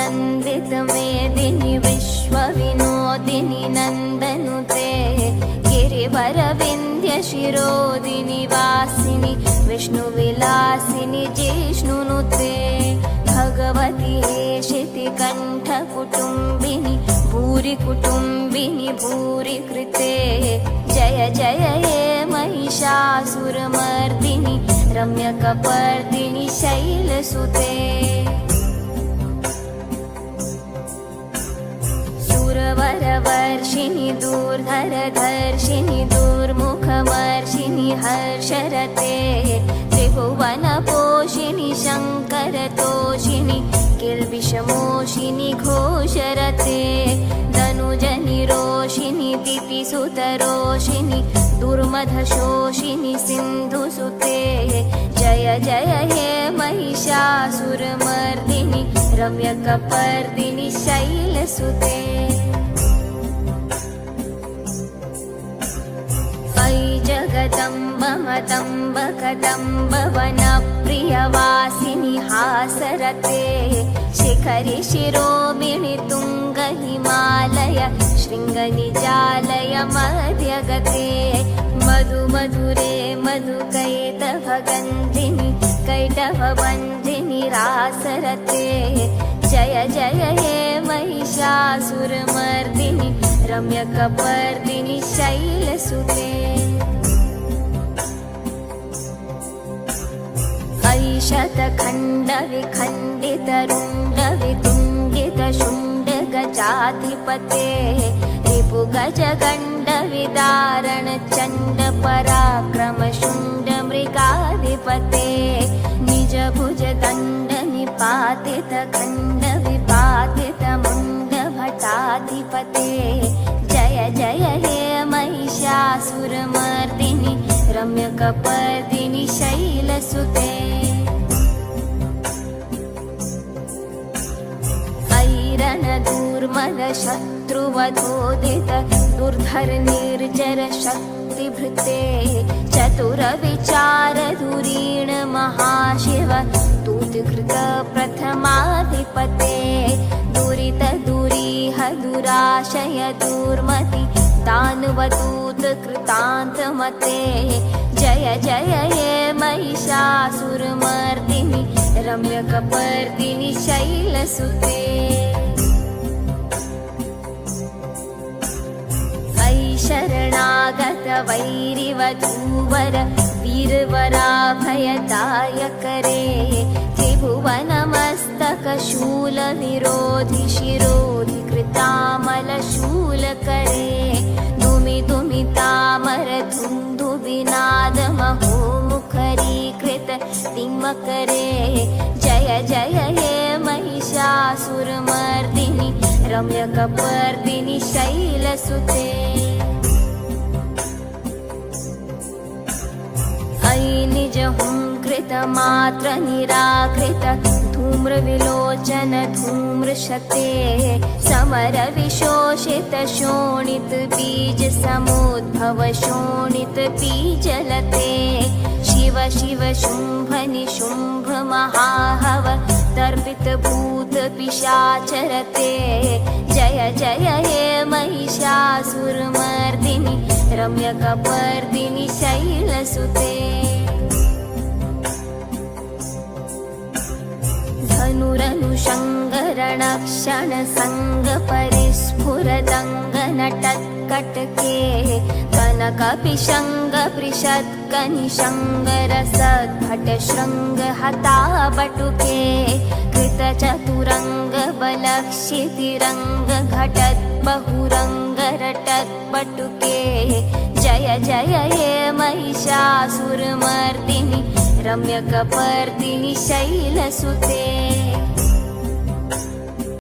नन्दितमेदिनि विश्वविनोदिनि नन्दनुते गिरिवरविन्ध्यशिरोदिनि वासिनि विष्णुविलासिनि जिष्णुनुते भगवति हेशितिकण्ठकुटुम्बिनि भूरि कुटुम्बिनि भूरि कृते जय जय हे महिषासुरमर्दिनि रम्यकपर्दिनि शैलसुते सुरवरवर्षिणि दूर्धरधर्षिणि दूर्मुखमर्षिणि हर्षरते त्रिभुवनपोषिणि शङ्करतोषिणि किल्बिषमोषिनि घोषरते धनुजनिरोषिणि दितिसुतरोषिणि दुर्मधशोषिनि सिन्धुसुते जय जय हे महिषासुरमर्दिनि रम्यकपर्दिनि शैलसुते अयि जगदम्ब मदम्ब कदम्ब वनप्रियवासिनि हासरते शिखरि शिरोमिणि तुङ्ग हिमालय शृङ्गनिजालय मध्यगते मधु मधुरे मधुकैटभगन्धिनि कैटभबन्धिनि रासरते जय जय हे महिषासुरमर्दिनि रम्यकपर्दिनि शैलसुते अयि शतखण्डविखण्डितरुण्डवितुण्डितशुण्डगजाधिपते रिपुगजगण्डविदारणचण्डपराक्रमशुण्डमृगाधिपते निजभुजदण्डनिपातितखण्डविपातितमुण्डभटाधिपते जय जय हे महिषासुरमर्दिनि रम्यकपर्दिनि शैलसुते रणदूर्मदशत्रुवधोदित दुर्धरनिर्जर शक्तिभृते चतुरविचारधुरीण महाशिव दूतकृत प्रथमाधिपते दुरितदुरीह दुराशय दुर्मति दानवदूतकृतान्तमते जय जय हे महिषासुरमर्दिनि रम्यकपर्दिनि शैलसुते अयि शरणागत वैरिवधूवर वीरवराभयदायकरे त्रिभुवनमस्तकशूलविरोधि शिरोधि कृतामलशूलकरे दुमि दुमितामर धुन्धुविनादमहोमुखरीकृत तिम्मकरे जय जय हे महिषासुरमर्दिनि रम्यकपर्दिनि शैलसुते अयि निजहुङ्कृतमात्र निराकृत धूम्रविलोचन धूम्रशते समरविशोषित शोणित बीज समुद्भव शोणित बीजलते शिव शिव शुम्भ निशुम्भ महाहव तर्पित भूत पिशाचरते जय जय हे महिषासुरमर्दिनि रम्यकपर्दिनि शैलसुते धनुरनुशङ्गरणक्षणसङ्गपरिस्फुरदङ्गनटत्कटके कनकपिशङ्गपृषत्कनिशङ्गरसद्भटशृङ्गहताबटुके कृतचतुरङ्गबलक्षितिरङ्गघटद्बहुरङ्गरटद्बटुके जय जय हे महिषासुरमर्दिनि रम्यकपर्दिनि शैलसुते